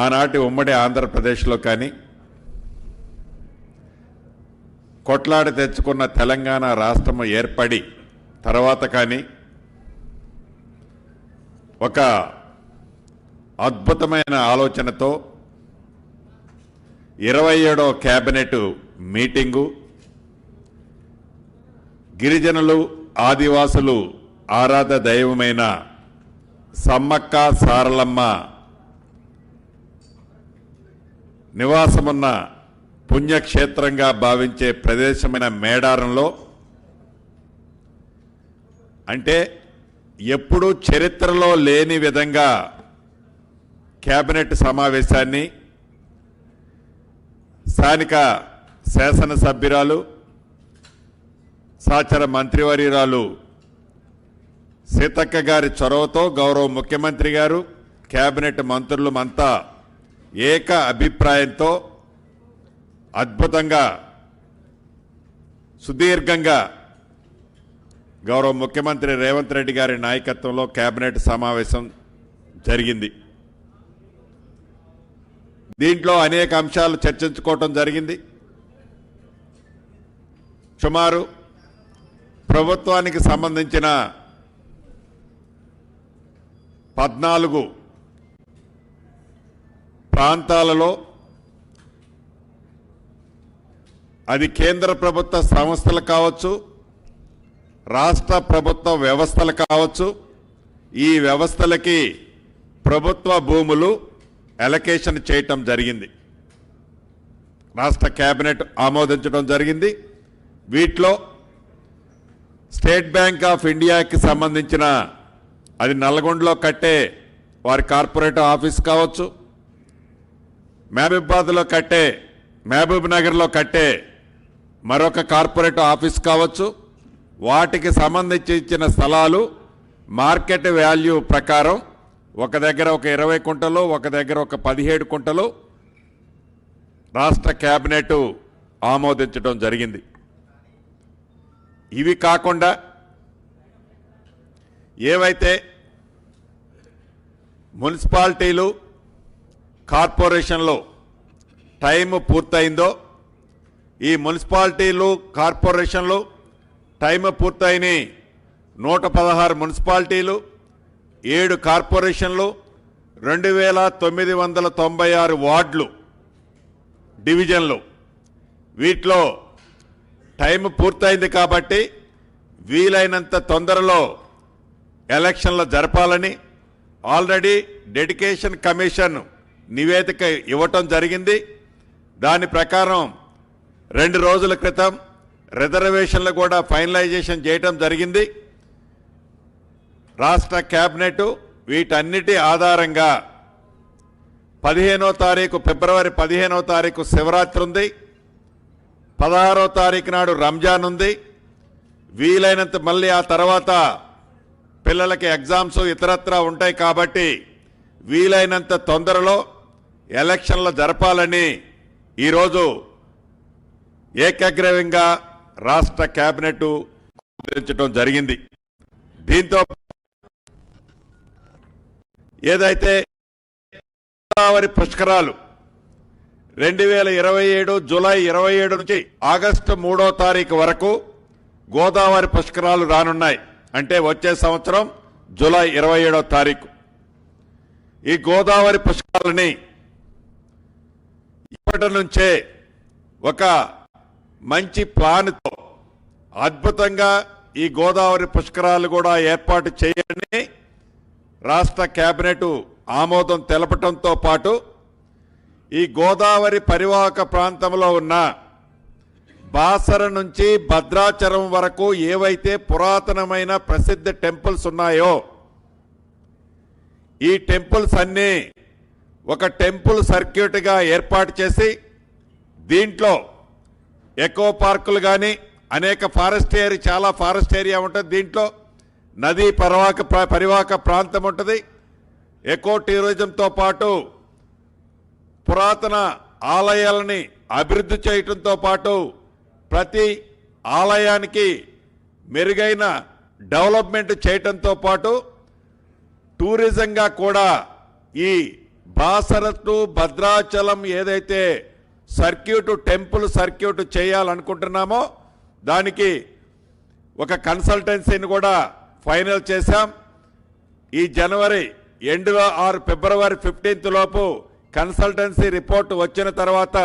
ఆనాటి ఉమ్మడి ఆంధ్రప్రదేశ్లో కానీ కొట్లాడి తెచ్చుకున్న తెలంగాణ రాష్ట్రం ఏర్పడి తర్వాత కానీ ఒక అద్భుతమైన ఆలోచనతో 27వ కేబినెట్ మీటింగు గిరిజనులు ఆదివాసులు ఆరాధ దైవమైన సమ్మక్క సారలమ్మ నివాసమున్న పుణ్యక్షేత్రంగా భావించే ప్రదేశమైన మేడారంలో అంటే ఎప్పుడూ చరిత్రలో లేని విధంగా కేబినెట్ సమావేశాన్ని స్థానిక శాసనసభ్యురాలు సహచర మంత్రివర్యురాలు సీతక్క గారి చొరవతో గౌరవ ముఖ్యమంత్రి గారు కేబినెట్ మంత్రులు అంతా ఏక అభిప్రాయంతో అద్భుతంగా సుదీర్ఘంగా గౌరవ ముఖ్యమంత్రి రేవంత్ రెడ్డి గారి నాయకత్వంలో కేబినెట్ సమావేశం జరిగింది. దీంట్లో అనేక అంశాలు చర్చించుకోవటం జరిగింది. సుమారు ప్రభుత్వానికి సంబంధించిన 14 ప్రాంతాలలో అది కేంద్ర ప్రభుత్వ సంస్థలు కావచ్చు, రాష్ట్ర ప్రభుత్వ వ్యవస్థలు కావచ్చు, ఈ వ్యవస్థలకి ప్రభుత్వ భూములు అలొకేషన్ చేయటం జరిగింది. రాష్ట్ర కేబినెట్ ఆమోదించడం జరిగింది. వీటిలో స్టేట్ బ్యాంక్ ఆఫ్ ఇండియాకి సంబంధించిన అది నల్గొండలో కట్టే వారి కార్పొరేట్ ఆఫీస్ కావచ్చు, మహబూబాబాద్లో కట్టే మహబూబ్ నగర్లో కట్టే మరొక కార్పొరేట్ ఆఫీస్ కావచ్చు, వాటికి సంబంధించి ఇచ్చిన స్థలాలు మార్కెట్ వాల్యూ ప్రకారం ఒక దగ్గర ఒక 20 కుంటలు, ఒక దగ్గర ఒక 17 కుంటలు రాష్ట్ర కేబినెట్ ఆమోదించడం జరిగింది. ఇవి కాకుండా ఏవైతే మున్సిపాలిటీలు కార్పొరేషన్లో టైం పూర్తయిందో ఈ మున్సిపాలిటీలు కార్పొరేషన్లు టైం పూర్తయిన 116 మున్సిపాలిటీలు 7 కార్పొరేషన్లు 2996 వార్డులు డివిజన్లు వీటిలో టైం పూర్తయింది కాబట్టి వీలైనంత తొందరలో ఎలక్షన్లు జరపాలని ఆల్రెడీ డెడికేషన్ కమిషన్ నివేదిక ఇవ్వటం జరిగింది. దాని ప్రకారం 2 రోజుల క్రితం రిజర్వేషన్లు కూడా ఫైనలైజేషన్ చేయటం జరిగింది. రాష్ట్ర కేబినెట్ వీటన్నిటి ఆధారంగా 15వ తారీఖు ఫిబ్రవరి 15వ తారీఖు శివరాత్రి ఉంది, 16వ తారీఖు నాడు రంజాన్ ఉంది. వీలైనంత మళ్ళీ ఆ తర్వాత పిల్లలకి ఎగ్జామ్స్ ఇతరత్రా ఉంటాయి కాబట్టి వీలైనంత తొందరలో ఎలక్షన్లు జరపాలని ఈరోజు ఏకగ్రీవంగా రాష్ట్ర కేబినెట్ ఆమోదించడం జరిగింది. దీంతో ఏదైతే గోదావరి పుష్కరాలు 2027 జూలై 27 నుంచి ఆగస్టు 3వ తారీఖు వరకు గోదావరి పుష్కరాలు రానున్నాయి. అంటే వచ్చే సంవత్సరం జూలై 27వ తారీఖు ఈ గోదావరి పుష్కరాలని ఇప్పటి నుంచే ఒక మంచి ప్లాన్తో అద్భుతంగా ఈ గోదావరి పుష్కరాలు కూడా ఏర్పాటు చేయాలని రాష్ట్ర కేబినెట్ ఆమోదం తెలపడంతో పాటు ఈ గోదావరి పరివాహక ప్రాంతంలో ఉన్న బాసర నుంచి భద్రాచలం వరకు ఏవైతే పురాతనమైన ప్రసిద్ధ టెంపుల్స్ ఉన్నాయో ఈ టెంపుల్స్ అన్నీ ఒక టెంపుల్ సర్క్యూట్గా ఏర్పాటు చేసి దీంట్లో ఎకో పార్కులు కానీ అనేక చాలా ఫారెస్ట్ ఏరియా ఉంటుంది. దీంట్లో నదీ పరివాహక ప్రాంతం ఉంటుంది. ఎకో టూరిజంతో పాటు పురాతన ఆలయాలని అభివృద్ధి చేయడంతో పాటు ప్రతి ఆలయానికి మెరుగైన డెవలప్మెంట్ చేయడంతో పాటు టూరిజంగా కూడా ఈ బాసర టు భద్రాచలం ఏదైతే సర్క్యూట్ టెంపుల్ సర్క్యూట్ చేయాలనుకుంటున్నామో దానికి ఒక కన్సల్టెన్సీని కూడా ఫైనల్ చేశాం. ఈ జనవరి ఎండ్ ఆర్ ఫిబ్రవరి 15th లోపు కన్సల్టెన్సీ రిపోర్ట్ వచ్చిన తర్వాత